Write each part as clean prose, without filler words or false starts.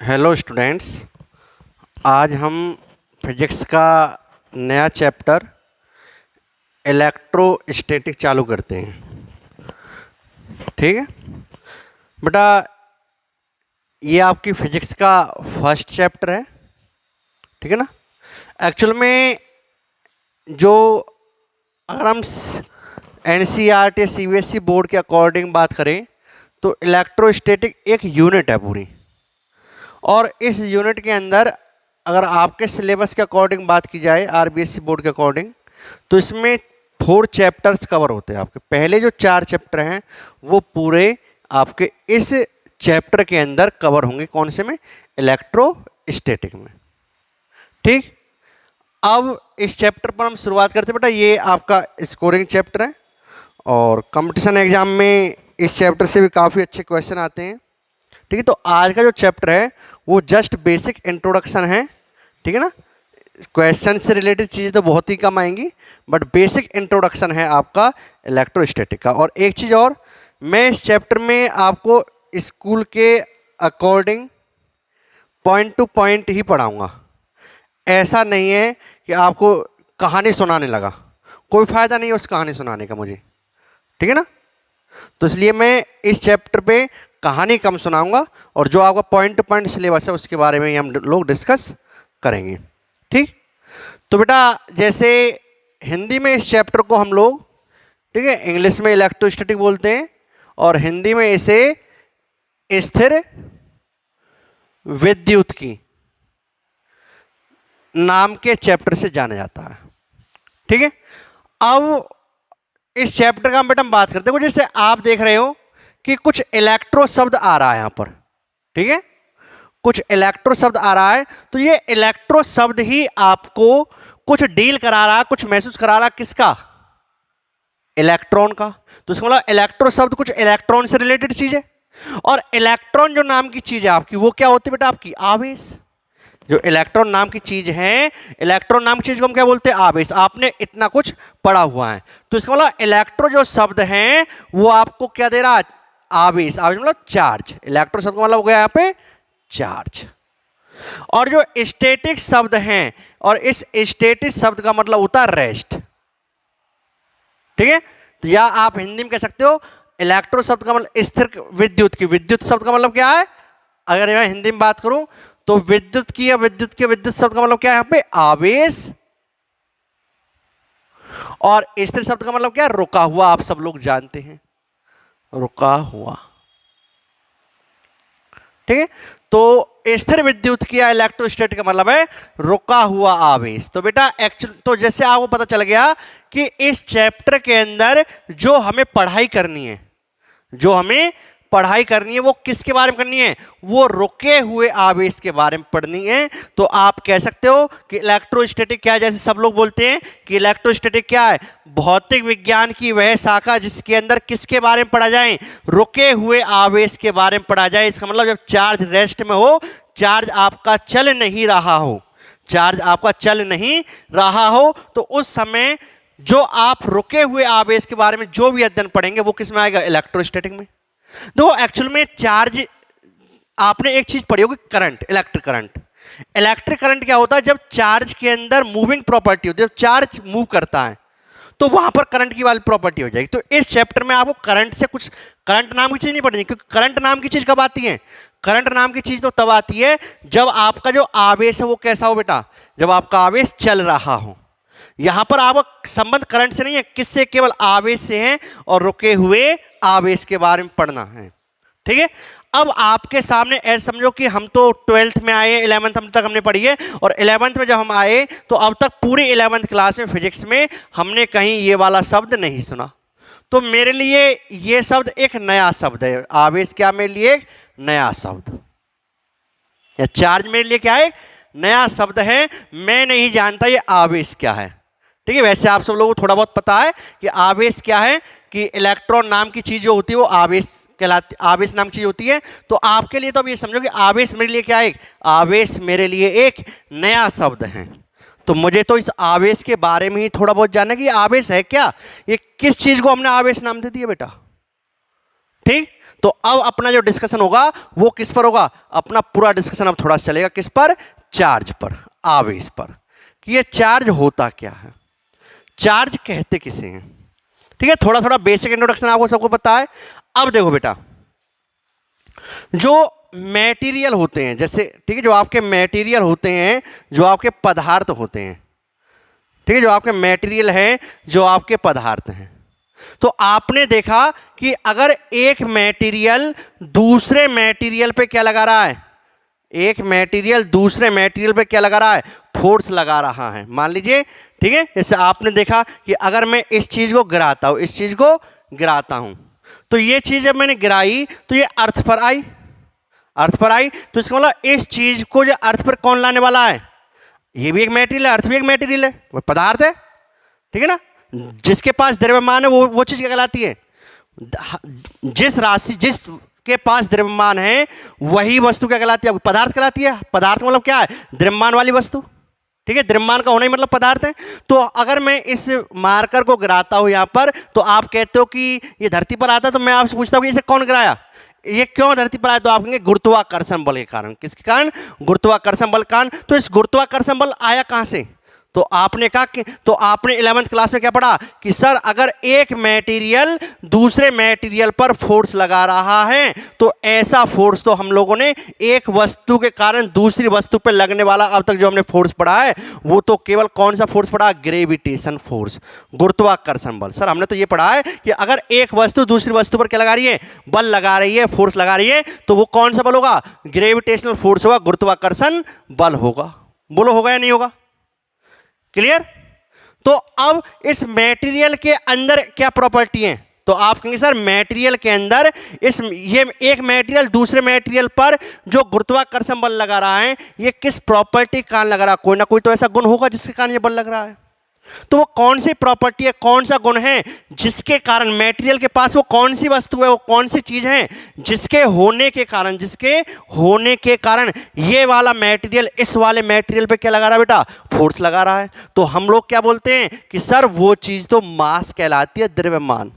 Hello students, आज हम physics का नया चैप्टर इलेक्ट्रोस्टैटिक चालू करते हैं। ठीक है बेटा, ये आपकी फिजिक्स का फर्स्ट चैप्टर है। ठीक है ना। एक्चुअल में जो अगर हम एनसीईआरटी या सीबीएसई बोर्ड के अकॉर्डिंग बात करें तो इलेक्ट्रोस्टैटिक एक यूनिट है पूरी, और इस यूनिट के अंदर अगर आपके सिलेबस के अकॉर्डिंग बात की जाए आरबीएसई बोर्ड के अकॉर्डिंग तो इसमें 4 चैप्टर्स कवर होते हैं। आपके पहले जो 4 चैप्टर हैं वो पूरे आपके इस चैप्टर के अंदर कवर होंगे। कौन से में? इलेक्ट्रोस्टैटिक में। ठीक, अब इस चैप्टर पर हम शुरुआत करते हैं। बेटा ये आपका स्कोरिंग चैप्टर है और कंपटीशन एग्जाम में इस चैप्टर से भी काफ़ी अच्छे क्वेश्चन आते हैं। ठीक है, तो आज का जो चैप्टर है वो जस्ट बेसिक इंट्रोडक्शन है। ठीक है ना। क्वेश्चन से रिलेटेड चीज़ें तो बहुत ही कम आएंगी, बट बेसिक इंट्रोडक्शन है आपका इलेक्ट्रोस्टैटिक का। और एक चीज़ और, मैं इस चैप्टर में आपको स्कूल के अकॉर्डिंग पॉइंट टू पॉइंट ही पढ़ाऊँगा। ऐसा नहीं है कि आपको कहानी सुनाने लगा, कोई फ़ायदा नहीं है उस कहानी सुनाने का मुझे। ठीक है ना। तो इसलिए मैं इस चैप्टर पे कहानी कम सुनाऊंगा और जो आपका पॉइंट टू पॉइंट सिलेबस है उसके बारे में ही हम लोग डिस्कस करेंगे। ठीक, तो बेटा जैसे हिंदी में इस चैप्टर को हम लोग, ठीक है, इंग्लिश में इलेक्ट्रोस्टैटिक बोलते हैं और हिंदी में इसे स्थिर विद्युत की नाम के चैप्टर से जाना जाता है। ठीक है, अब इस चैप्टर का बेटा हम बात करते हैं। जैसे आप देख रहे हो कि कुछ इलेक्ट्रो शब्द आ रहा है यहां पर। ठीक है, कुछ इलेक्ट्रो शब्द आ रहा है, तो ये इलेक्ट्रो शब्द ही आपको कुछ डील करा रहा है, कुछ महसूस करा रहा है। किसका? इलेक्ट्रॉन का। तो इसका मतलब इलेक्ट्रो शब्द कुछ इलेक्ट्रॉन से रिलेटेड चीज है, और इलेक्ट्रॉन जो नाम की चीज है आपकी वो क्या होती है बेटा? आपकी आवेश। जो इलेक्ट्रॉन नाम की चीज है, इलेक्ट्रॉन नाम की चीज को हम क्या बोलते हैं? आवेश। आपने इतना कुछ पढ़ा हुआ है, तो इसका मतलब इलेक्ट्रो जो शब्द है वो आपको क्या दे रहा है? आवेश। आवेश मतलब चार्ज। इलेक्ट्रो शब्द का मतलब हो गया यहाँ पे चार्ज। और जो स्टैटिक शब्द हैं, और इस स्टैटिक शब्द का मतलब होता है रेस्ट। ठीक है, तो या आप हिंदी में कह सकते हो इलेक्ट्रो शब्द का मतलब स्थिर विद्युत की। विद्युत शब्द का मतलब क्या है? अगर मैं हिंदी में बात करूं तो विद्युत की या विद्युत के विद्युत शब्द का मतलब क्या है यहाँ पे? आवेश। और स्थिर शब्द का मतलब क्या है? रुका हुआ। आप सब लोग जानते हैं, रुका हुआ। ठीक है, तो स्थिर विद्युत की या इलेक्ट्रोस्टैटिक का मतलब है रुका हुआ आवेश। तो बेटा एक्चुअल तो जैसे आपको पता चल गया कि इस चैप्टर के अंदर जो हमें पढ़ाई करनी है, जो हमें पढ़ाई करनी है वो किसके बारे में करनी है? वो रुके हुए आवेश के बारे में पढ़नी है। तो आप कह सकते हो कि इलेक्ट्रोस्टैटिक क्या है? जैसे सब लोग बोलते हैं कि इलेक्ट्रोस्टैटिक क्या है? भौतिक विज्ञान की वह शाखा जिसके अंदर किसके बारे में पढ़ा जाए? रुके हुए आवेश के बारे में पढ़ा जाए। इसका मतलब जब चार्ज रेस्ट में हो, चार्ज आपका चल नहीं रहा हो, चार्ज आपका चल नहीं रहा हो, तो उस समय जो आप रुके हुए आवेश के बारे में जो भी अध्ययन पढ़ेंगे वो किस में आएगा? इलेक्ट्रोस्टैटिक में। तो एक्चुअल में चार्ज, आपने एक चीज पढ़ी होगी, current, electric current. Electric current क्या होता है? जब चार्ज के अंदर मूविंग प्रॉपर्टी होती है, जब चार्ज मूव करता है तो वहां पर करंट की वाली प्रॉपर्टी हो जाएगी। तो इस चैप्टर में आपको करंट से कुछ, करंट नाम की चीज नहीं पढ़नी, क्योंकि करंट नाम की चीज कब आती है? करंट नाम की चीज तो तब आती है जब आपका जो आवेश है वो कैसा हो बेटा? जब आपका आवेश चल रहा हो। यहां पर आपका संबंध करंट से नहीं है, किससे? केवल आवेश से है, और रुके हुए आवेश के बारे में पढ़ना है। ठीक है, अब आपके सामने ऐसे समझो कि हम तो 12th में आए, 11th हम तक हमने पढ़ी है, और 11th में जब हम आए तो अब तक पूरी 11th क्लास में फिजिक्स में हमने कहीं ये वाला शब्द नहीं सुना। तो मेरे लिए ये शब्द एक नया शब्द है। आवेश क्या मेरे लिए? एक नया शब्द। या चार्ज मेरे लिए क्या है? नया शब्द है। मैं नहीं जानता ये आवेश क्या है। ठीक है, वैसे आप सब लोगों को थोड़ा बहुत पता है कि आवेश क्या है, कि इलेक्ट्रॉन नाम की चीज जो होती है वो आवेश कहलाती, आवेश नाम की चीज होती है। तो आपके लिए तो अब ये समझो कि आवेश मेरे लिए क्या है? आवेश मेरे लिए एक नया शब्द है। तो मुझे तो इस आवेश के बारे में ही थोड़ा बहुत जानना है कि आवेश है क्या, ये किस चीज को हमने आवेश नाम दे दिया बेटा। ठीक, तो अब अपना जो डिस्कशन होगा वो किस पर होगा, अपना पूरा डिस्कशन अब थोड़ा सा चलेगा किस पर, चार्ज पर, आवेश पर, कि ये चार्ज होता क्या है, चार्ज कहते किसे हैं। ठीक है, थोड़ा थोड़ा बेसिक इंट्रोडक्शन आपको सबको पता है। अब देखो बेटा, जो मटेरियल होते हैं, जैसे ठीक है, जो आपके मटेरियल होते हैं, जो आपके पदार्थ होते हैं, ठीक है, जो आपके मटेरियल हैं, जो आपके पदार्थ हैं, तो आपने देखा कि अगर एक मटेरियल दूसरे मटेरियल पे क्या लगा रहा है, एक मटेरियल दूसरे मटेरियल पे क्या लगा रहा है, फोर्स लगा रहा है। मान लीजिए, ठीक है, जैसे आपने देखा कि अगर मैं इस चीज को गिराता हूं, इस चीज को गिराता हूं, तो ये चीज जब मैंने गिराई तो ये अर्थ पर आई, अर्थ पर आई, तो इसका मतलब इस चीज को जो अर्थ पर कौन लाने वाला है, ये भी एक मटेरियल है, अर्थ भी एक मटेरियल है, वो पदार्थ है। ठीक है ना, जिसके पास द्रव्यमान है वो चीज क्या कहलाती है, जिस राशि जिसके पास द्रव्यमान है वही वस्तु क्या कहलाती है, पदार्थ कहलाती है। पदार्थ मतलब क्या है, द्रव्यमान वाली वस्तु। ठीक है, द्रव्यमान का होना ही मतलब पदार्थ है। तो अगर मैं इस मार्कर को गिराता हूं यहां पर, तो आप कहते हो कि ये धरती पर आता है, तो मैं आपसे पूछता हूं कि इसे कौन गिराया, ये क्यों धरती पर आया, तो आप कहेंगे गुरुत्वाकर्षण बल के कारण। किसके कारण, गुरुत्वाकर्षण बल के कारण। तो इस गुरुत्वाकर्षण बल आया कहां से, तो आपने कहा कि, तो आपने 11th क्लास में क्या पढ़ा कि सर अगर एक मटेरियल दूसरे मटेरियल पर फोर्स लगा रहा है तो ऐसा फोर्स तो हम लोगों ने एक वस्तु के कारण दूसरी वस्तु पर लगने वाला अब तक जो हमने फोर्स पढ़ा है वो तो केवल कौन सा फोर्स पढ़ा, ग्रेविटेशन फोर्स, गुरुत्वाकर्षण बल। सर हमने तो ये पढ़ा है कि अगर एक वस्तु दूसरी वस्तु पर क्या लगा रही है, बल लगा रही है, फोर्स लगा रही है, तो वो कौन सा बल होगा, ग्रेविटेशनल फोर्स होगा, गुरुत्वाकर्षण बल होगा। बोलो होगा या नहीं होगा, क्लियर। तो अब इस मटेरियल के अंदर क्या प्रॉपर्टी है, तो आप कहेंगे सर मटेरियल के अंदर ये एक मटेरियल दूसरे मटेरियल पर जो गुरुत्वाकर्षण बल लगा रहा है ये किस प्रॉपर्टी के कारण लगा रहा है, कोई ना कोई तो ऐसा गुण होगा जिसके कारण ये बल लग रहा है। तो वो कौन सी प्रॉपर्टी है, कौन सा गुण है जिसके कारण मटेरियल के पास वो कौन सी वस्तु है, वो कौन सी चीज है जिसके होने के कारण ये वाला मटेरियल इस वाले मटेरियल पे क्या लगा रहा है बेटा, फोर्स लगा रहा है। तो हम लोग क्या बोलते हैं कि सर वो चीज तो मास कहलाती है, द्रव्यमान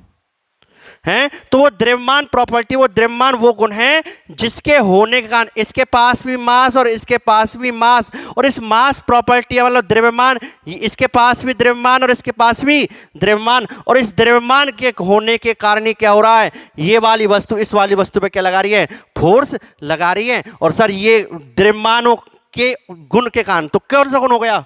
है। तो वो द्रव्यमान प्रॉपर्टी, वो द्रव्यमान वो गुण है जिसके होने के कारण इसके पास भी मास और इसके पास भी मास, और इस मास प्रॉपर्टी मतलब द्रव्यमान, इसके पास भी द्रव्यमान और इसके पास भी द्रव्यमान, और इस द्रव्यमान के होने के कारण ही क्या हो रहा है, ये वाली वस्तु इस वाली वस्तु पे क्या लगा रही है, फोर्स लगा रही है। और सर ये द्रव्यमानों के गुण के कारण, तो कौन सा गुण हो गया,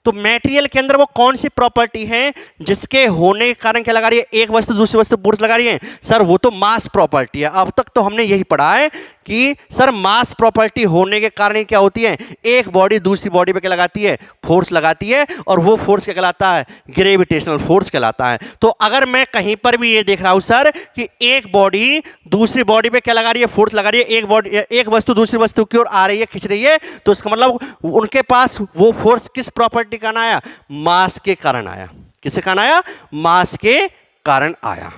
तो मटेरियल के अंदर वो कौन सी प्रॉपर्टी है जिसके होने के कारण क्या लगा रही है, एक वस्तु दूसरी वस्तु फोर्स लगा रही है, सर वो तो मास प्रॉपर्टी है। अब तक तो हमने यही पढ़ा है कि सर मास प्रॉपर्टी होने के कारण क्या होती है, एक बॉडी दूसरी बॉडी पे क्या लगाती है, फोर्स लगाती है, और वो फोर्स क्या कहलाता है, ग्रेविटेशनल फोर्स कहलाता है। तो अगर मैं कहीं पर भी ये देख रहा हूं सर कि एक बॉडी दूसरी बॉडी पे क्या लगा रही है, फोर्स लगा रही है, एक वस्तु दूसरी वस्तु की ओर आ रही है, खींच रही है, तो इसका मतलब उनके पास वो फोर्स किस प्रॉपर्टी के कारण आया, मास के कारण आया। किसके कारण आया, मास के कारण आया।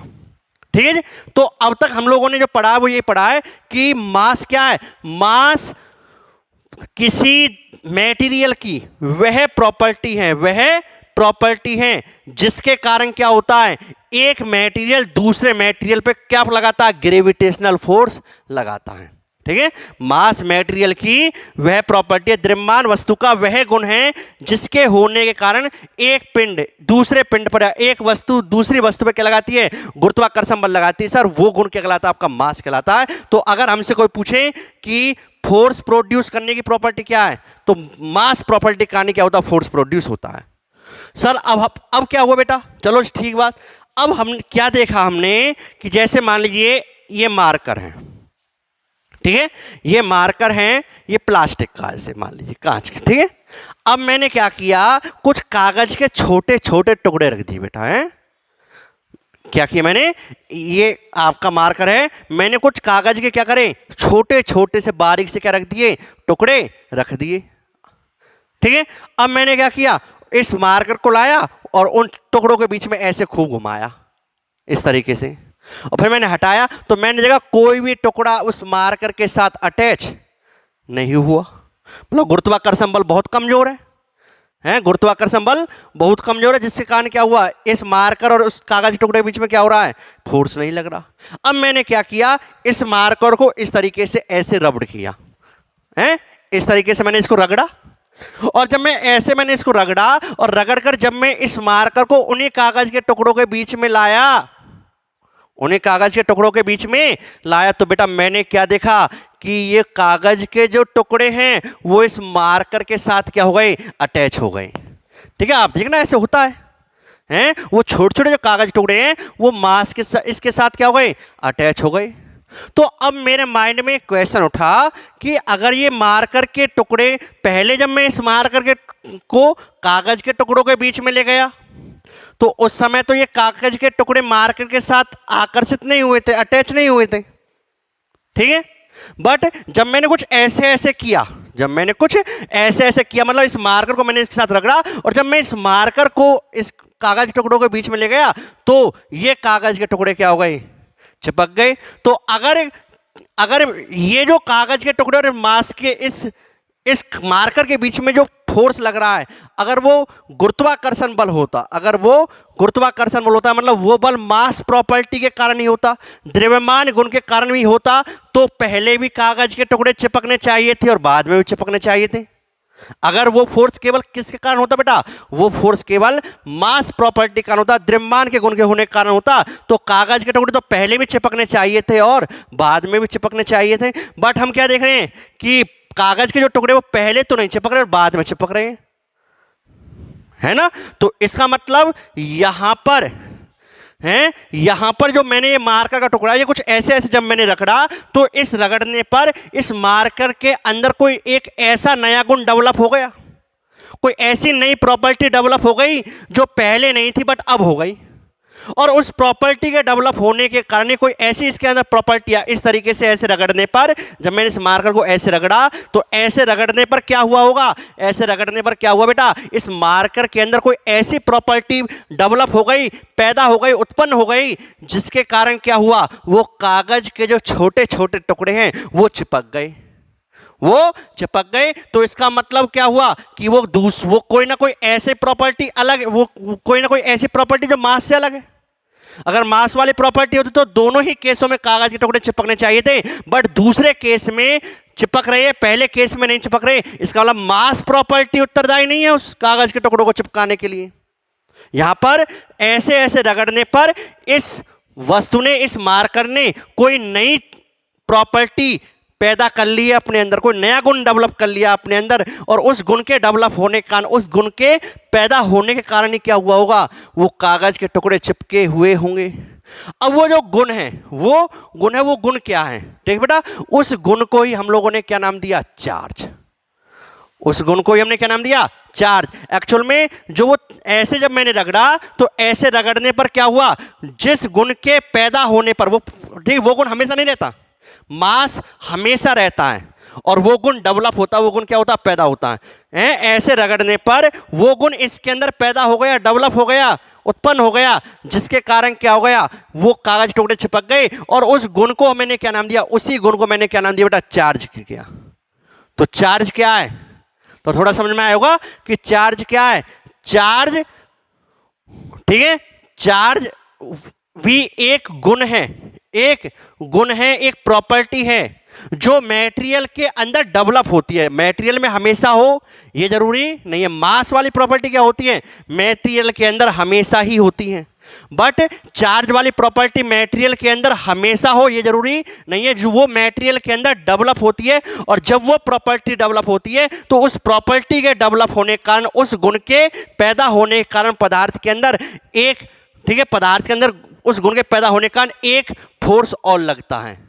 ठीक है जी। तो अब तक हम लोगों ने जो पढ़ा वो ये पढ़ा है कि मास क्या है, मास किसी मटेरियल की वह प्रॉपर्टी है जिसके कारण क्या होता है, एक मटेरियल दूसरे मटेरियल पे क्या लगाता है, ग्रेविटेशनल फोर्स लगाता है। ठीक है, मास मटेरियल की वह प्रॉपर्टी है, द्रव्यमान वस्तु का वह गुण है जिसके होने के कारण एक पिंड दूसरे पिंड पर, एक वस्तु दूसरी वस्तु पर क्या लगाती है, गुरुत्वाकर्षण बल लगाती है। सर वो गुण क्या कहलाता है, आपका मास कहलाता है। तो अगर हमसे कोई पूछे कि फोर्स प्रोड्यूस करने की प्रॉपर्टी क्या है, तो मास प्रॉपर्टी का क्या होता है, फोर्स प्रोड्यूस होता है। सर अब क्या हुआ बेटा, चलो ठीक बात। अब हम क्या देखा हमने कि जैसे मान लीजिए ये मार्कर है, ठीक है, ये मार्कर हैं, ये प्लास्टिक का ऐसे मान लीजिए कांच के, ठीक है। अब मैंने क्या किया, कुछ कागज के छोटे छोटे टुकड़े रख दिए बेटा, हैं क्या किया मैंने, ये आपका मार्कर है, मैंने कुछ कागज के क्या करें, छोटे छोटे से बारीक से क्या रख दिए, टुकड़े रख दिए। ठीक है, अब मैंने क्या किया, इस मार्कर को लाया और उन टुकड़ों के बीच में ऐसे खूब घुमाया इस तरीके से, और फिर मैंने हटाया, तो मैंने देखा कोई भी टुकड़ा उस मार्कर के साथ अटैच नहीं हुआ। मतलब गुरुत्वाकर्षण बल बहुत कमजोर है, हैं, गुरुत्वाकर्षण बल बहुत कमजोर है, जिसके कारण क्या हुआ, इस मार्कर और उस कागज के टुकड़े के बीच में क्या हो रहा है, फोर्स नहीं लग रहा। अब मैंने क्या किया, इस मार्कर को इस तरीके से ऐसे रबड़ किया है, इस तरीके से मैंने इसको रगड़ा, और जब मैं ऐसे मैंने इसको रगड़ा और रगड़ कर जब मैं इस मार्कर को उन्हीं कागज के टुकड़ों के बीच में लाया, उन्हें कागज के टुकड़ों के बीच में लाया, तो बेटा मैंने क्या देखा कि ये कागज के जो टुकड़े हैं वो इस मार्कर के साथ क्या हो गए, अटैच हो गए। ठीक है, आप देखना ऐसे होता है हैं, वो छोटे छोटे जो कागज टुकड़े हैं वो मास के इसके साथ क्या हो गए, अटैच हो गए। तो अब मेरे माइंड में क्वेश्चन उठा कि अगर ये मार्कर के टुकड़े पहले जब मैं इस मार्कर के को कागज के टुकड़ों के बीच में ले गया तो उस समय तो ये कागज के टुकड़े मार्कर के साथ आकर्षित नहीं हुए थे, अटैच नहीं हुए थे। ठीक है, बट जब मैंने कुछ ऐसे ऐसे किया, जब मैंने कुछ ऐसे ऐसे किया, मतलब इस मार्कर को मैंने इसके साथ रगड़ा और जब मैं इस मार्कर को इस कागज के टुकड़ों के बीच में ले गया तो ये कागज के टुकड़े क्या हो गए, चिपक गए। तो अगर ये जो कागज के टुकड़े और मास के इस मार्कर के बीच में जो फोर्स लग रहा है, अगर वो गुरुत्वाकर्षण बल होता, अगर वो गुरुत्वाकर्षण बल होता, मतलब वो बल मास प्रॉपर्टी के कारण ही होता, द्रव्यमान गुण के कारण भी होता, तो पहले भी कागज के टुकड़े चिपकने चाहिए थे और बाद में भी चिपकने चाहिए थे। अगर वो फोर्स केवल किसके कारण होता बेटा, वो फोर्स केवल मास प्रॉपर्टी के कारण होता, द्रव्यमान के गुण के होने के कारण होता, तो कागज के टुकड़े तो पहले भी चिपकने चाहिए थे और बाद में भी चिपकने चाहिए थे। बट हम क्या देख रहे हैं कि कागज के जो टुकड़े वो पहले तो नहीं चिपक रहे और बाद में चिपक रहे हैं, है ना। तो इसका मतलब यहां पर है, यहां पर जो मैंने ये मार्कर का टुकड़ा ये कुछ ऐसे ऐसे जब मैंने रगड़ा तो इस रगड़ने पर इस मार्कर के अंदर कोई एक ऐसा नया गुण डेवलप हो गया, कोई ऐसी नई प्रॉपर्टी डेवलप हो गई जो पहले नहीं थी बट अब हो गई। और उस प्रॉपर्टी के डेवलप होने के कारण कोई ऐसी इसके अंदर प्रॉपर्टियां इस तरीके से ऐसे रगड़ने पर, जब मैंने इस मार्कर को ऐसे रगड़ा तो ऐसे रगड़ने पर क्या हुआ होगा, ऐसे रगड़ने पर क्या हुआ बेटा, इस मार्कर के अंदर कोई ऐसी प्रॉपर्टी डेवलप हो गई, पैदा हो गई, उत्पन्न हो गई, जिसके कारण क्या हुआ, वो कागज के जो छोटे छोटे टुकड़े हैं वो चिपक गए, वो चिपक गए। तो इसका मतलब क्या हुआ कि वो कोई ना कोई ऐसे प्रॉपर्टी अलग, वो कोई ना कोई ऐसी प्रॉपर्टी जो मास से अलग है। अगर मास वाली प्रॉपर्टी होती तो दोनों ही केसों में कागज के टुकड़े चिपकने चाहिए थे, बट दूसरे केस में चिपक रहे हैं, पहले केस में नहीं चिपक रहे। इसका मतलब मास प्रॉपर्टी उत्तरदायी नहीं है उस कागज के टुकड़ों को चिपकाने के लिए। यहां पर ऐसे ऐसे रगड़ने पर इस वस्तु ने, इस मार्कर ने कोई नई प्रॉपर्टी पैदा कर ली है अपने अंदर, कोई नया गुण डेवलप कर लिया अपने अंदर, और उस गुण के डेवलप होने के कारण, उस गुण के पैदा होने के कारण ही क्या हुआ होगा, वो कागज के टुकड़े चिपके हुए होंगे। अब वो जो गुण है, वो गुण क्या है, ठीक बेटा, उस गुण को ही हम लोगों ने क्या नाम दिया, चार्ज। उस गुण को ही हमने क्या नाम दिया, चार्ज। एक्चुअल में जो वो ऐसे जब मैंने रगड़ा तो ऐसे रगड़ने पर क्या हुआ, जिस गुण के पैदा होने पर वो, ठीक, वो गुण हमेशा नहीं रहता, मास हमेशा रहता है और वो गुण डेवलप होता है, वो गुण क्या होता है, पैदा होता है। ऐसे रगड़ने पर वो गुण इसके अंदर पैदा हो गया, डेवलप हो गया, उत्पन्न हो गया, जिसके कारण क्या हो गया, वो कागज टुकड़े चिपक गए और उस गुण को मैंने क्या नाम दिया, उसी गुण को मैंने क्या नाम दिया बेटा, चार्ज किया। तो चार्ज क्या है, तो थोड़ा समझ में आया होगा कि चार्ज क्या है। चार्ज, ठीक है, चार्ज भी एक गुण है, एक गुण है, एक प्रॉपर्टी है जो मटेरियल के अंदर डेवलप होती है। मटेरियल में हमेशा हो ये जरूरी नहीं है। मास वाली प्रॉपर्टी क्या होती है, मटेरियल के अंदर हमेशा ही होती है, बट चार्ज वाली प्रॉपर्टी मटेरियल के अंदर हमेशा हो ये जरूरी नहीं है, जो वो मटेरियल के अंदर डेवलप होती है। और जब वो प्रॉपर्टी डेवलप होती है तो उस प्रॉपर्टी के डेवलप होने के कारण, उस गुण के पैदा होने के कारण पदार्थ के अंदर एक, ठीक है, पदार्थ के अंदर उस गुण के पैदा होने के कारण एक फोर्स और लगता है,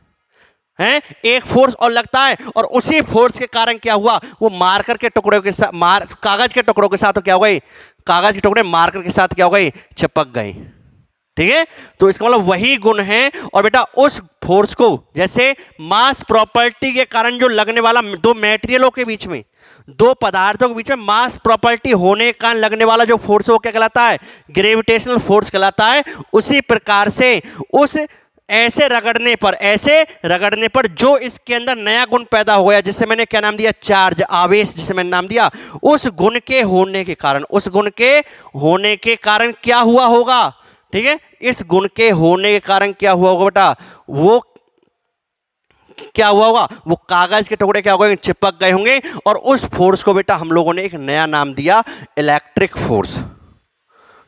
एक फोर्स और लगता है। और उसी फोर्स के कारण क्या हुआ, वो मार्कर के टुकड़ों के साथ, कागज के टुकड़ों के साथ तो क्या हो गई, कागज के टुकड़े मार्कर के साथ क्या हो गई, चिपक गए। ठीक है, तो इसका मतलब वही गुण है। और बेटा उस फोर्स को, जैसे मास प्रॉपर्टी के कारण जो लगने वाला, दो मटेरियलों के बीच में, दो पदार्थों के बीच में मास प्रॉपर्टी होने के कारण लगने वाला जो फोर्स है वो क्या कहलाता है, ग्रेविटेशनल फोर्स कहलाता है। उसी प्रकार से उस ऐसे रगड़ने पर जो इसके अंदर नया गुण पैदा हो गया, जिसे मैंने क्या नाम दिया, चार्ज, आवेश, जिसे मैंने नाम दिया, उस गुण के होने के कारण क्या हुआ होगा, ठीक है, इस गुण के होने के कारण क्या हुआ होगा बेटा, वो क्या हुआ होगा, वो कागज के टुकड़े क्या हो गए, चिपक गए होंगे, और उस फोर्स को बेटा हम लोगों ने एक नया नाम दिया, इलेक्ट्रिक फोर्स।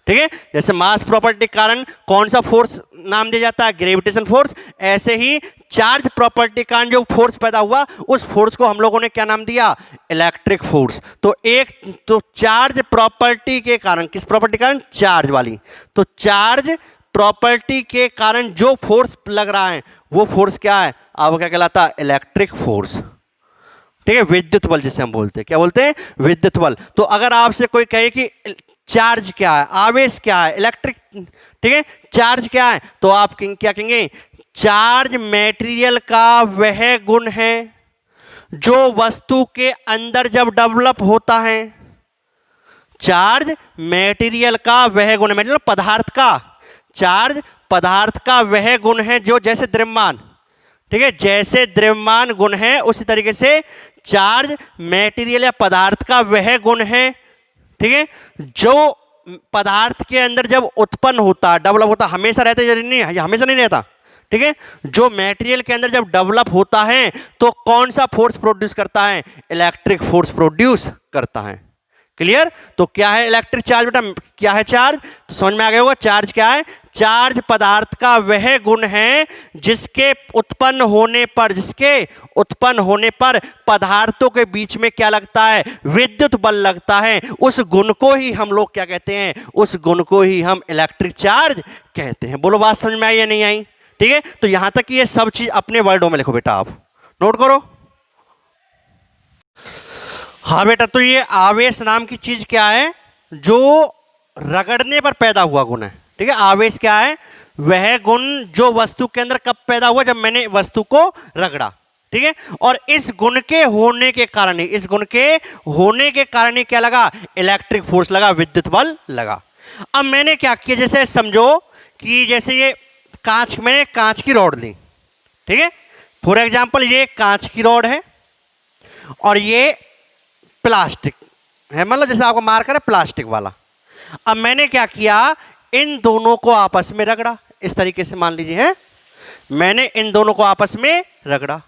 ठीक है, जैसे मास प्रॉपर्टी के कारण कौन सा फोर्स नाम दिया जाता है, ग्रेविटेशन फोर्स, ऐसे ही चार्ज प्रॉपर्टी के कारण जो फोर्स पैदा हुआ, उस फोर्स को हम लोगों ने क्या नाम दिया, इलेक्ट्रिक फोर्स। तो चार्ज प्रॉपर्टी के कारण, किस प्रॉपर्टी के कारण, चार्ज वाली, तो चार्ज प्रॉपर्टी के कारण जो फोर्स लग रहा है वो फोर्स क्या है, अब क्या कहलाता है, इलेक्ट्रिक फोर्स। ठीक है, विद्युत बल जिसे हम बोलते हैं, क्या बोलते हैं, विद्युत बल। तो अगर आपसे कोई कहे कि चार्ज क्या है, आवेश क्या है, इलेक्ट्रिक, ठीक है, चार्ज क्या है, तो आप क्या कहेंगे, चार्ज मटेरियल का वह गुण है जो वस्तु के अंदर जब डेवलप होता है। चार्ज मटेरियल का वह गुण है, मतलब पदार्थ का, चार्ज पदार्थ का वह गुण है जो, जैसे द्रव्यमान, ठीक है, जैसे द्रव्यमान गुण है, उसी तरीके से चार्ज मटेरियल या पदार्थ का वह गुण है, ठीक है, जो पदार्थ के अंदर जब उत्पन्न होता है, डेवलप होता, हमेशा रहता है नहीं, हमेशा नहीं रहता, ठीक है, जो मटेरियल के अंदर जब डेवलप होता है तो कौन सा फोर्स प्रोड्यूस करता है, इलेक्ट्रिक फोर्स प्रोड्यूस करता है। क्लियर? तो क्या है इलेक्ट्रिक चार्ज बेटा, क्या है चार्ज, तो समझ में आ गया होगा, चार्ज क्या है, चार्ज पदार्थ का वह गुण है जिसके उत्पन्न होने पर पदार्थों के बीच में क्या लगता है, विद्युत बल लगता है। उस गुण को ही हम लोग क्या कहते हैं, उस गुण को ही हम इलेक्ट्रिक चार्ज कहते हैं। बोलो बात समझ में आई या नहीं आई? ठीक है, तो यहां तक ये सब चीज अपने वर्डों में लिखो बेटा, आप नोट करो। हाँ बेटा, तो ये आवेश नाम की चीज क्या है, जो रगड़ने पर पैदा हुआ गुण है। ठीक है, आवेश क्या है, वह गुण जो वस्तु के अंदर कब पैदा हुआ, जब मैंने वस्तु को रगड़ा। ठीक है, और इस गुण के होने के कारण ही क्या लगा, इलेक्ट्रिक फोर्स लगा, विद्युत बल लगा। अब मैंने क्या किया, जैसे समझो कि जैसे ये मैंने कांच की रॉड ली, ठीक है, फॉर एग्जाम्पल ये कांच की रॉड है और ये प्लास्टिक है, मतलब जैसे आपको मार्कर है प्लास्टिक वाला। अब मैंने क्या किया, इन दोनों को आपस में रगड़ा, इस तरीके से मान लीजिए है, मैंने इन दोनों को आपस में रगड़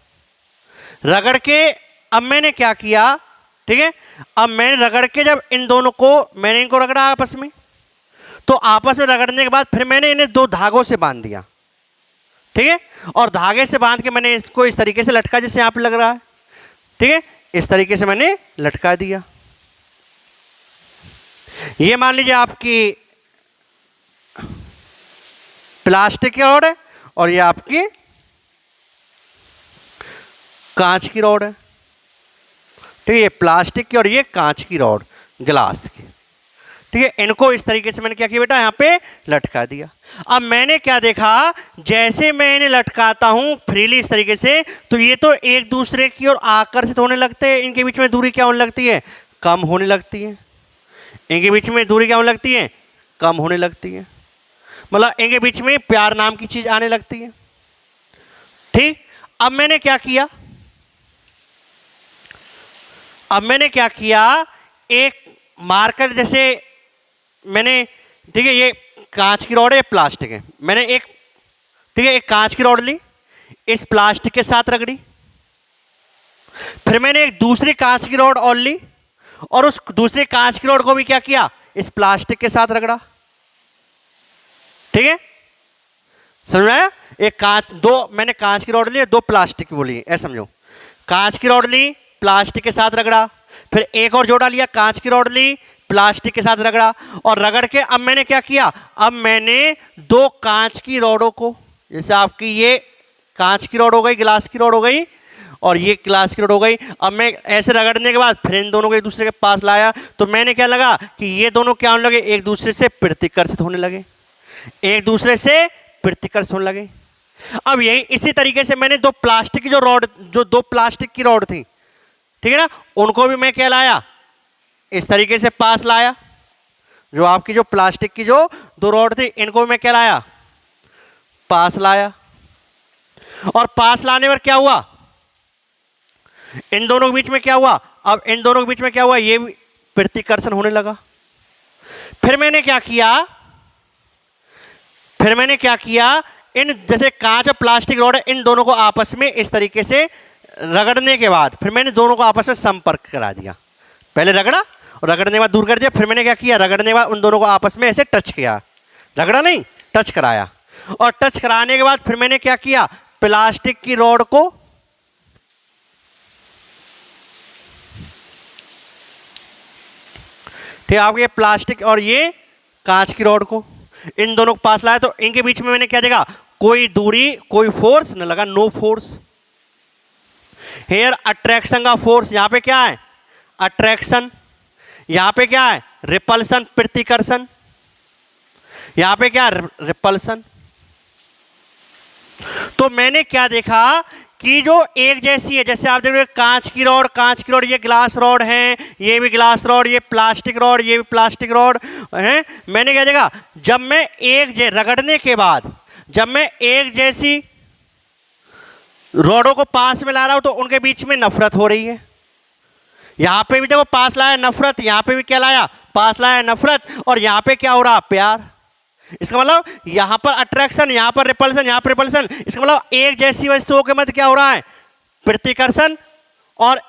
के अब मैंने क्या किया, ठीक है, अब मैंने रगड़ के जब इन दोनों को मैंने इनको रगड़ा आपस में, तो आपस में रगड़ने के बाद फिर मैंने इन्हें दो धागों से बांध दिया। ठीक है, और धागे से बांध के मैंने इसको इस तरीके से लटका, जैसे यहां पे लग रहा है। ठीक है, इस तरीके से मैंने लटका दिया। ये मान लीजिए आपकी प्लास्टिक की रॉड है और ये आपकी कांच की रॉड है। ठीक है, ये प्लास्टिक की और ये कांच की रॉड, ग्लास की। ठीक है, इनको इस तरीके से मैंने क्या किया बेटा, यहां पे लटका दिया। अब मैंने क्या देखा, जैसे मैं इन्हें लटकाता हूं फ्रीली इस तरीके से, तो ये तो एक दूसरे की ओर आकर्षित होने लगते हैं, इनके बीच में दूरी क्या होने लगती है, कम होने लगती है। इनके बीच में दूरी क्या होने लगती है, कम होने लगती है, मतलब इनके बीच में प्यार नाम की चीज आने लगती है। ठीक, अब मैंने क्या किया, एक मार्कर जैसे मैंने, ठीक है, ये कांच की रॉड है, प्लास्टिक है, मैंने एक, ठीक है, एक कांच की रॉड ली, इस प्लास्टिक के साथ रगड़ी, फिर मैंने एक दूसरी कांच की रॉड और ली और उस दूसरी कांच की रॉड को भी क्या किया, इस प्लास्टिक के साथ रगड़ा। ठीक है, समझ में आया? मैंने कांच की रॉड ली, दो प्लास्टिक की बोली, ऐसा समझो, कांच की रॉड ली, प्लास्टिक के साथ रगड़ा, फिर एक और जोड़ा लिया, कांच की रॉड ली, प्लास्टिक के साथ रगड़ा, और रगड़ के अब मैंने क्या किया, अब मैंने दो कांच की रॉडों को, जैसे आपकी ये कांच की रॉड हो गई, ग्लास की रॉड हो गई, और ये ग्लास की रॉड हो गई। अब मैं ऐसे रगड़ने के बाद फिर इन दोनों को एक दूसरे के पास लाया, तो मैंने क्या लगा कि ये दोनों क्या होने लगे, एक दूसरे से प्रतिकर्षित होने लगे, अब यही इसी तरीके से मैंने दो प्लास्टिक की रॉड थी, ठीक है ना, उनको भी मैं क्या लाया, इस तरीके से पास लाया। जो आपकी जो प्लास्टिक की जो दो रॉड थी, इनको मैं क्या लाया, पास लाया। और पास लाने पर क्या हुआ, इन दोनों के बीच में क्या हुआ, अब इन दोनों के बीच में क्या हुआ, ये प्रतिकर्षण होने लगा। फिर मैंने क्या किया, इन जैसे कांच और प्लास्टिक रॉड है, इन दोनों को आपस में इस तरीके से रगड़ने के बाद फिर मैंने दोनों को आपस में संपर्क करा दिया। पहले रगड़ा और रगड़ने के बाद दूर कर दिया, फिर मैंने क्या किया, रगड़ने के बाद उन दोनों को आपस में ऐसे टच किया, रगड़ा नहीं, टच कराया। और टच कराने के बाद फिर मैंने क्या किया, प्लास्टिक की रॉड को ठीक, आपके प्लास्टिक और ये कांच की रॉड को, इन दोनों को पास लाया, तो इनके बीच में मैंने क्या देखा, कोई दूरी, कोई फोर्स न लगा, नो फोर्स। हेयर अट्रैक्शन का फोर्स, यहां पे क्या है, अट्रैक्शन, यहां पे क्या है, रिपल्सन, प्रतिकर्षण, यहां पे क्या है, रिपल्सन। तो मैंने क्या देखा कि जो एक जैसी है, जैसे आप देख रहे हो कांच की रॉड, ये ग्लास रॉड है, ये भी ग्लास रॉड, ये प्लास्टिक रॉड, ये भी प्लास्टिक रॉड है। मैंने क्या देखा, जब मैं रगड़ने के बाद जब मैं एक जैसी रॉडों को पास में ला रहा हूं तो उनके बीच में नफरत हो रही है। यहां पे भी देखो पास लाया नफरत, यहां पे भी क्या लाया, पास लाया नफरत, और यहां पे क्या हो रहा, प्यार। इसका मतलब यहां पर अट्रैक्शन, यहां पर रिपल्सन, यहां पर रिपल्सन। इसका मतलब एक जैसी वस्तुओं के मध्य क्या हो रहा है, प्रतिकर्षण, और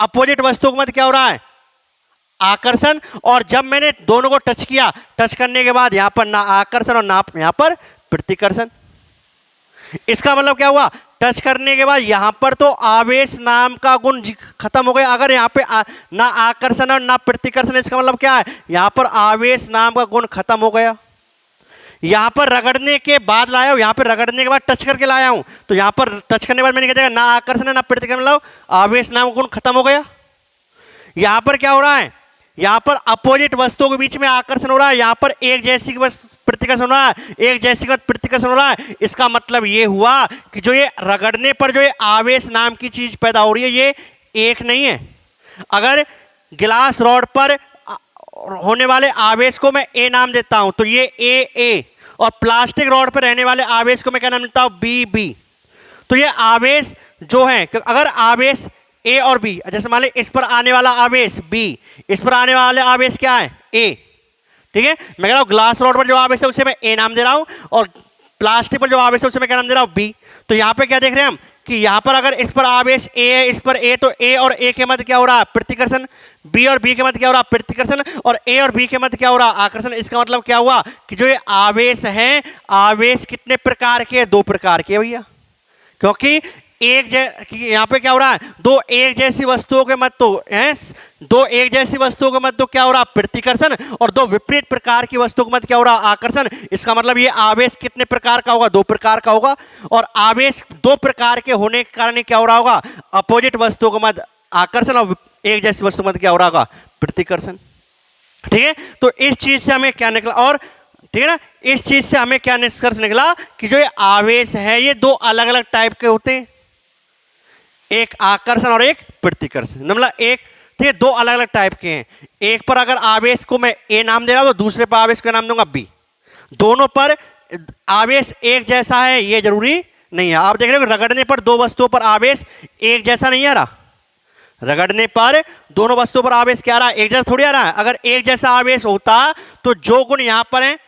अपोजिट वस्तुओं के मध्य क्या हो रहा है, आकर्षण। और जब मैंने दोनों को टच किया, टच करने के बाद यहां पर ना आकर्षण और ना यहां पर प्रतिकर्षण। इसका मतलब क्या हुआ, टच करने के बाद यहां पर तो आवेश नाम का गुण खत्म हो गया। अगर यहां पे ना आकर्षण और ना प्रतिकर्षण, इसका मतलब क्या है, यहां पर आवेश नाम का गुण खत्म हो गया। यहां पर रगड़ने के बाद लाया हूं, यहां पर रगड़ने के बाद टच करके लाया हूं, तो यहां पर टच करने के बाद मैंने क्या देखा, ना आकर्षण है ना प्रतिकर्षण, मतलब आवेश नाम का गुण खत्म हो गया। यहां पर क्या हो रहा है, यहां पर अपोजिट वस्तुओं के बीच में आकर्षण हो रहा है, यहां पर एक जैसी प्रतिकर्षण हो रहा है, एक जैसी प्रतिकर्षण हो रहा है। इसका मतलब ये हुआ कि जो ये रगड़ने पर जो ये आवेश नाम की चीज पैदा हो रही है, ये एक नहीं है। अगर गिलास रॉड पर होने वाले आवेश को मैं ए नाम देता हूं तो ये ए, और प्लास्टिक रॉड पर रहने वाले आवेश को मैं क्या नाम देता हूं, बी। तो ये आवेश जो है, अगर आवेश ए और बी, जैसे मान लीजिए इस पर आने वाला आवेश बी, इस पर आने वाले आवेश क्या है, ए, ठीक है। मैं कह रहा हूं ग्लास रॉड पर जो आवेश है उसे मैं ए नाम दे रहा हूं, और प्लास्टिक पर जो आवेश है उसे मैं क्या नाम दे रहा हूं, बी। तो यहां पे क्या देख रहे हैं हम कि यहां पर अगर इस पर आवेश ए है, इस पर ए, तो ए और ए के मध्य क्या हो रहा है, प्रतिकर्षण। बी और बी के मध्य क्या हो रहा है, प्रतिकर्षण। और ए और बी के मध्य क्या हो रहा है, आकर्षण। इसका मतलब क्या हुआ कि जो ये आवेश है, आवेश कितने प्रकार के, दो प्रकार के भैया, क्योंकि यहाँ पे क्या हो रहा है, दो एक जैसी वस्तुओं के मध्य तो दो एक जैसी वस्तुओं के मध्य तो क्या हो रहा है, प्रतिकर्षण, और दो विपरीत प्रकार की वस्तुओं के मध्य क्या हो रहा है, आकर्षण। इसका मतलब ये आवेश कितने प्रकार का होगा, दो प्रकार का होगा। और आवेश दो प्रकार के होने के कारण क्या हो रहा होगा, अपोजिट वस्तुओं के मध्य आकर्षण, और एक जैसी वस्तु के मध्य क्या हो रहा होगा, प्रतिकर्षण। ठीक है, तो इस चीज से हमें क्या निकला, और ठीक है ना, इस चीज से हमें क्या निष्कर्ष निकला कि जो ये आवेश है ये दो अलग अलग टाइप के होते हैं, एक आकर्षण और एक प्रतिकर्षण। मतलब एक, ठीक है, दो अलग अलग टाइप के हैं। एक पर अगर आवेश को मैं ए नाम दे रहा हूं तो दूसरे पर आवेश का नाम दूंगा बी। दोनों पर आवेश एक जैसा है ये जरूरी नहीं है। आप देख रहे हो रगड़ने पर दो वस्तुओं पर आवेश एक जैसा नहीं आ रहा, रगड़ने पर दोनों वस्तुओं पर आवेश क्या आ रहा है, एक जैसा थोड़ी आ रहा है। अगर एक जैसा आवेश होता तो जो गुण यहां पर है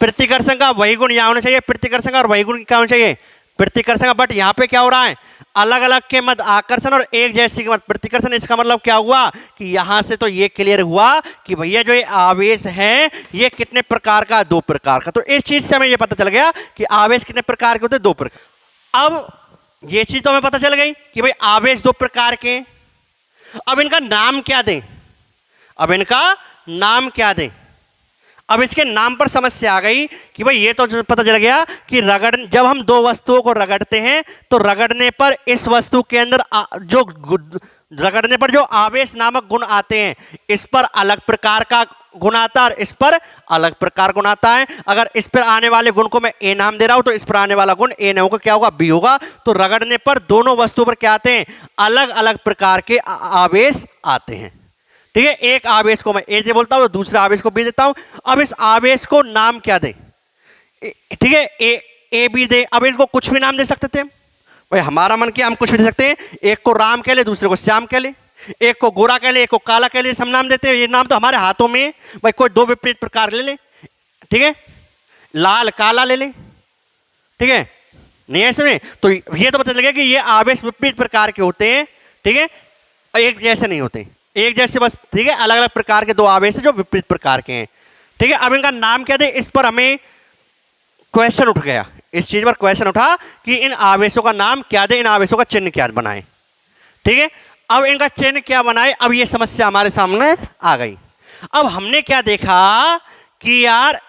प्रतिकर्षण का वही गुण यहां होना चाहिए, प्रतिकर्षण का, और वही गुण क्या होना चाहिए, प्रतिकर्षण का। बट यहां पे क्या हो रहा है, अलग अलग के मध्य आकर्षण और एक जैसी के मध्य प्रतिकर्षण। इसका मतलब क्या हुआ कि यहां से तो ये क्लियर हुआ कि भैया जो ये आवेश है ये कितने प्रकार का, दो प्रकार का। तो इस चीज से हमें ये पता चल गया कि आवेश कितने प्रकार के होते हैं, दो प्रकार। अब ये चीज तो हमें पता चल गई कि भाई आवेश दो प्रकार के। अब इनका नाम क्या दें, अब इनका नाम क्या दें। अब इसके नाम पर समस्या आ गई कि भाई ये तो पता चल गया कि जब हम दो वस्तुओं को रगड़ते हैं तो रगड़ने पर इस वस्तु के अंदर जो रगड़ने पर जो आवेश नामक गुण आते हैं, इस पर अलग प्रकार का गुण आता है और इस पर अलग प्रकार गुण आता है। अगर इस पर आने वाले गुण को मैं ए नाम दे रहा हूं तो इस पर आने वाला गुण ए नहीं होगा, क्या होगा, बी होगा। तो रगड़ने पर दोनों वस्तुओं पर क्या आते हैं, अलग अलग प्रकार के आवेश आते हैं। ठीक है, एक आवेश को मैं ए दे बोलता हूं, दूसरे आवेश को बी देता हूं। अब इस आवेश को नाम क्या दें, ठीक है, ए बी दे, अब इनको कुछ भी नाम दे सकते थे भाई, हमारा मन किया हम कुछ भी दे सकते हैं। एक को राम कह ले, दूसरे को श्याम कह ले, एक को गोरा कह ले, एक को काला कह ले, सब नाम देते हैं। ये नाम तो हमारे हाथों में है भाई, कोई दो विपरीत प्रकार ले ले, ठीक है, लाल काला ले ले, ठीक है, नहीं ऐसे में तो ये तो पता चल गया कि ये आवेश विपरीत प्रकार के होते हैं, ठीक है, एक जैसे नहीं होते, एक जैसे बस, ठीक है, अलग अलग प्रकार के दो आवेश है जो विपरीत प्रकार के हैं, ठीक है। अब इनका नाम क्या दे, इस पर हमें क्वेश्चन उठ गया, इस चीज पर क्वेश्चन उठा कि इन आवेशों का नाम क्या दे, इन आवेशों का चिन्ह क्या बनाए, ठीक है। अब इनका चिन्ह क्या बनाए, अब ये समस्या हमारे सामने आ गई। अब हमने क्या देखा कि यार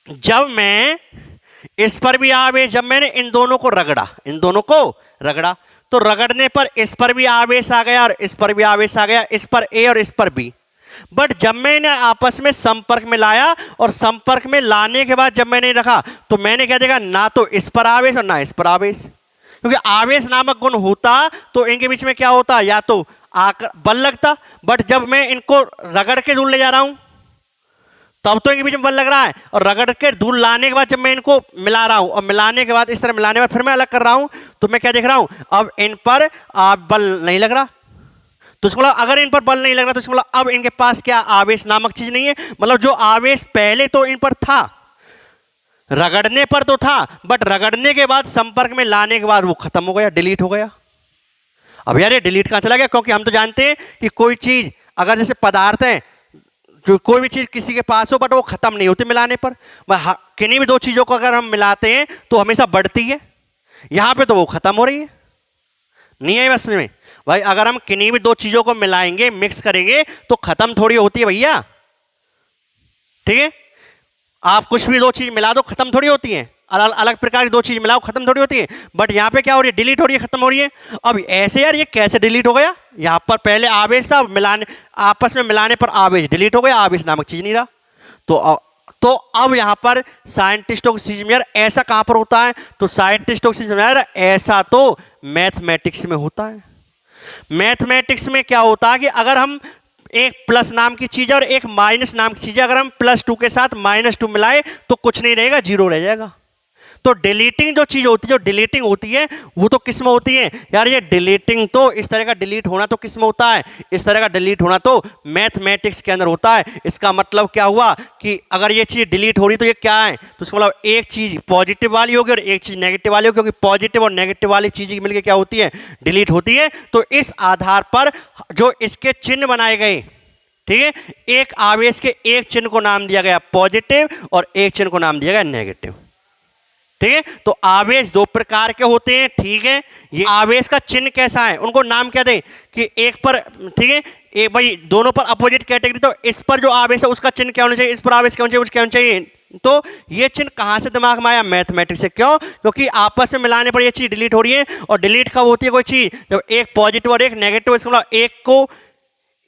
जब मैं इस पर भी आवेश, जब मैंने इन दोनों को रगड़ा, इन दोनों को रगड़ा, तो रगड़ने पर इस पर भी आवेश आ गया और इस पर भी आवेश आ गया, इस पर ए और इस पर बी। बट जब मैंने आपस में संपर्क में लाया और संपर्क में लाने के बाद जब मैंने रखा तो मैंने क्या देखा, ना तो इस पर आवेश और ना इस पर आवेश, क्योंकि आवेश नामक गुण होता तो इनके बीच में क्या होता, या तो आकर बल लगता, बट जब मैं इनको रगड़ के दूर ले जा रहा हूं तब तो इनके बीच में बल लग रहा है, और रगड़ के दूर लाने के बाद जब मैं इनको मिला रहा हूं और मिलाने के बाद इस तरह मिलाने के बाद फिर मैं अलग कर रहा हूं तो मैं क्या देख रहा हूं, अब इन पर बल नहीं लग रहा, तो इसको मतलब अगर इन पर बल नहीं लग रहा तो इसको मतलब अब इनके पास क्या आवेश नामक चीज नहीं है, मतलब जो आवेश पहले तो इन पर था, रगड़ने पर तो था, बट रगड़ने के बाद संपर्क में लाने के बाद वो खत्म हो गया, डिलीट हो गया। अब यार ये डिलीट कहां चला गया, क्योंकि हम तो जानते हैं कि कोई चीज अगर जैसे पदार्थ है, जो कोई भी चीज किसी के पास हो बट वो खत्म नहीं होती मिलाने पर, किन्हीं भी दो चीजों को अगर हम मिलाते हैं तो हमेशा बढ़ती है, यहां पे तो वो खत्म हो रही है, नहीं है बस में भाई। अगर हम किन्हीं भी दो चीजों को मिलाएंगे, मिक्स करेंगे तो खत्म थोड़ी होती है भैया, ठीक है। आप कुछ भी दो चीज मिला दो खत्म थोड़ी होती है, अलग अलग प्रकार की दो चीज मिलाओ खत्म थोड़ी होती है, बट यहाँ पे क्या हो रही है, डिलीट हो रही है, खत्म हो रही है। अब ऐसे यार ये कैसे डिलीट हो गया, यहाँ पर पहले आवेश था, मिलाने आपस में मिलाने पर आवेश डिलीट हो गया, आवेश नामक चीज नहीं रहा। तो अब यहाँ पर साइंटिस्टों की चीज में यार ऐसा कहाँ पर होता है, तो साइंटिस्टों की चीज में यार ऐसा तो मैथमेटिक्स में होता है। मैथमेटिक्स में क्या होता है कि अगर हम एक प्लस नाम की चीज और एक माइनस नाम की चीज, अगर हम +2 के साथ -2 मिलाए तो कुछ नहीं रहेगा, 0 रह जाएगा। तो डिलीटिंग जो चीज होती है, जो डिलीटिंग होती है वो तो किस में होती है यार, ये डिलीटिंग तो इस तरह का डिलीट होना तो किस में होता है, इस तरह का डिलीट होना तो मैथमेटिक्स के अंदर होता है। इसका मतलब क्या हुआ कि अगर ये चीज डिलीट हो रही तो ये क्या है, तो इसका मतलब एक चीज पॉजिटिव वाली होगी और एक चीज नेगेटिव वाली होगी, क्योंकि पॉजिटिव और नेगेटिव वाली चीज मिलकर क्या होती है, डिलीट होती है। तो इस आधार पर जो इसके चिन्ह बनाए गए, ठीक है, एक आवेश के एक चिन्ह को नाम दिया गया पॉजिटिव और एक चिन्ह को नाम दिया गया नेगेटिव, ठीक है। तो आवेश दो प्रकार के होते हैं, ठीक है। ये आवेश का चिन्ह कैसा है, उनको नाम क्या दे कि एक पर, ठीक है, एक भाई दोनों पर अपोजिट कैटेगरी, तो इस पर जो आवेश है उसका चिन्ह क्या होना चाहिए, इस पर आवेश क्या होना चाहिए, उसका होना चाहिए। तो ये चिन्ह कहां से दिमाग में आया, मैथमेटिक्स से। क्यों, क्योंकि आपस में मिलाने पर ये चीज डिलीट हो रही है, और डिलीट कब होती है कोई चीज, जब एक पॉजिटिव और एक नेगेटिव, इसका मतलब एक को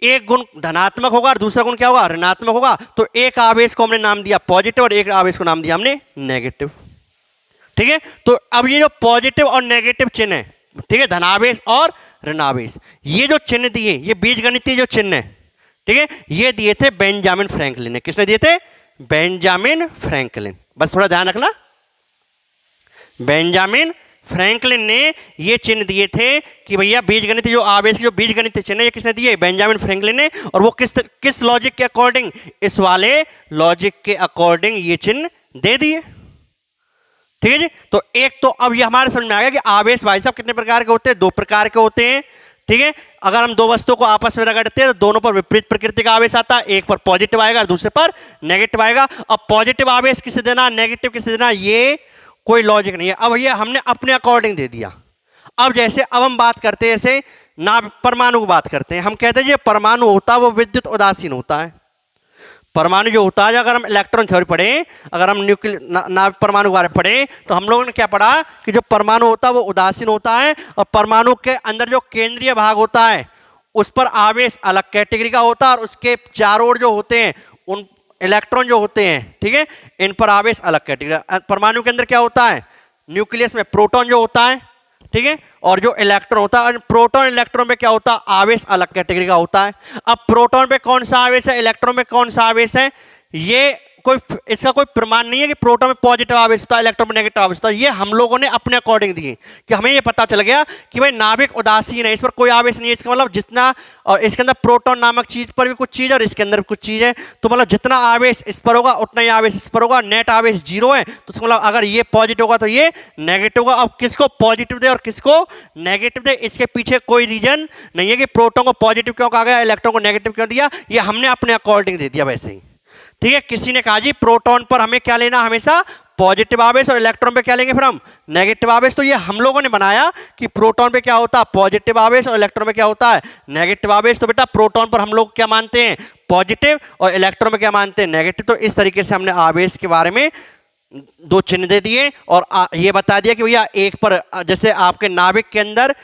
एक गुण धनात्मक होगा और दूसरा गुण क्या होगा, ऋणात्मक होगा। तो एक आवेश को हमने नाम दिया पॉजिटिव और एक आवेश को नाम दिया हमने नेगेटिव, ठीक है। तो अब ये जो पॉजिटिव और नेगेटिव चिन्ह है, ठीक है, धनावेश और ऋणावेश, ये जो चिन्ह दिए, ये बीजगणितीय जो चिन्ह है, ठीक है, ये दिए थे बेंजामिन फ्रैंकलिन ने। किसने दिए थे, बेंजामिन फ्रैंकलिन। बस थोड़ा ध्यान रखना, बेंजामिन फ्रैंकलिन ने ये चिन्ह दिए थे कि भैया बीजगणितीय जो आवेश के जो बीजगणितीय चिन्ह है, ये किसने दिए, बेंजामिन फ्रैंकलिन ने। और वो किस लॉजिक के अकॉर्डिंग, इस वाले लॉजिक के अकॉर्डिंग ये चिन्ह दे दिए, ठीक है जी। तो एक तो अब ये हमारे समझ में आ गया कि आवेश भाई साहब कितने प्रकार के होते हैं, दो प्रकार के होते हैं, ठीक है। अगर हम दो वस्तुओं को आपस में रगड़ते हैं तो दोनों पर विपरीत प्रकृति का आवेश आता है, एक पर पॉजिटिव आएगा और दूसरे पर नेगेटिव आएगा। अब पॉजिटिव आवेश किसे देना, नेगेटिव किसे देना, ये कोई लॉजिक नहीं है। अब ये हमने अपने अकॉर्डिंग दे दिया। अब जैसे अब हम बात करते हैं, जैसे ना परमाणु की बात करते हैं, हम कहते हैं ये परमाणु होता है वो विद्युत उदासीन होता है। परमाणु जो होता है, अगर हम इलेक्ट्रॉन थ्योरी पढ़े, अगर हम न्यूक्लियर परमाणु के बारे में पढ़े, तो हम लोगों ने क्या पढ़ा कि जो परमाणु होता है वो उदासीन होता है, और परमाणु के अंदर जो केंद्रीय भाग होता है उस पर आवेश अलग कैटेगरी का होता है, और उसके चारों ओर जो होते हैं उन इलेक्ट्रॉन जो होते हैं, ठीक है, इन पर आवेश अलग कैटेगरी। परमाणु के अंदर क्या होता है, न्यूक्लियस में प्रोटॉन जो होता है, ठीक है, और जो इलेक्ट्रॉन होता है, प्रोटॉन इलेक्ट्रॉन में क्या होता है, आवेश अलग कैटेगरी का होता है। अब प्रोटॉन पे कौन सा आवेश है, इलेक्ट्रॉन में कौन सा आवेश है, ये कोई इसका कोई प्रमाण नहीं है कि प्रोटॉन में पॉजिटिव आवेश होता है, इलेक्ट्रॉन में नेगेटिव आवेश होता है। ये हम लोगों ने अपने अकॉर्डिंग दिए कि हमें ये पता चल गया कि भाई नाभिक उदासीन है, इस पर कोई आवेश नहीं है, इसका मतलब जितना, और इसके अंदर प्रोटॉन नामक चीज पर भी कुछ चीज है और इसके अंदर भी कुछ चीज है, तो मतलब जितना आवेश इस पर होगा उतना ही आवेश इस पर होगा, नेट आवेश 0 है। तो इसका मतलब अगर ये पॉजिटिव होगा तो ये नेगेटिव होगा। अब किसको पॉजिटिव दे और किसको नेगेटिव दे, इसके पीछे कोई रीजन नहीं है कि प्रोटॉन को पॉजिटिव क्यों कहा गया, इलेक्ट्रॉन को नेगेटिव क्यों दिया, ये हमने अपने अकॉर्डिंग दे दिया वैसे ही। ठीक है, किसी ने कहा जी प्रोटॉन पर हमें क्या लेना, हमेशा पॉजिटिव आवेश, और इलेक्ट्रॉन पे क्या लेंगे फिर हम, नेगेटिव आवेश। तो ये हम लोगों ने बनाया कि प्रोटॉन पे क्या होता है पॉजिटिव आवेश और इलेक्ट्रॉन पे क्या होता है नेगेटिव आवेश। तो बेटा प्रोटॉन पर हम लोग क्या मानते हैं पॉजिटिव और इलेक्ट्रॉन में क्या मानते हैं नेगेटिव। तो इस तरीके से हमने आवेश के बारे में 2 चिन्ह दे दिए और ये बता दिया कि भैया एक पर, जैसे आपके नाभिक के अंदर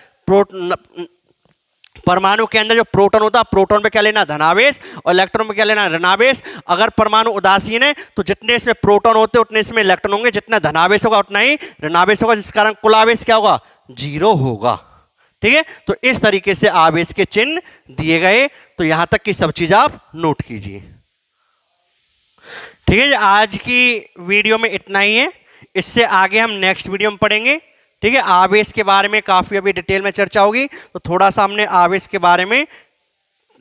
परमाणु के अंदर जो प्रोटॉन होता है, प्रोटॉन पे क्या लेना धनावेश और इलेक्ट्रॉन पे क्या लेना ऋणावेश। अगर परमाणु उदासीन है तो जितने इसमें प्रोटॉन होते हैं उतने इसमें इलेक्ट्रॉन होंगे, जितना धनावेश होगा उतना ही ऋणावेश होगा, जिस कारण कुल आवेश क्या होगा 0 होगा। ठीक है, तो इस तरीके से आवेश के चिन्ह दिए गए। तो यहां तक की सब चीज आप नोट कीजिए। ठीक है, आज की वीडियो में इतना ही है, इससे आगे हम नेक्स्ट वीडियो में पढ़ेंगे। ठीक है, आवेश के बारे में काफी अभी डिटेल में चर्चा होगी, तो थोड़ा सा हमने आवेश के बारे में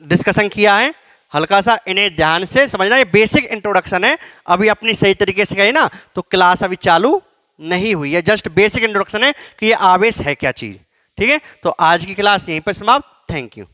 डिस्कशन किया है, हल्का सा इन्हें ध्यान से समझना। ये बेसिक इंट्रोडक्शन है, अभी अपनी सही तरीके से गए ना तो क्लास अभी चालू नहीं हुई है, जस्ट बेसिक इंट्रोडक्शन है कि ये आवेश है क्या चीज। ठीक है, तो आज की क्लास यहीं पर समाप्त। Thank you.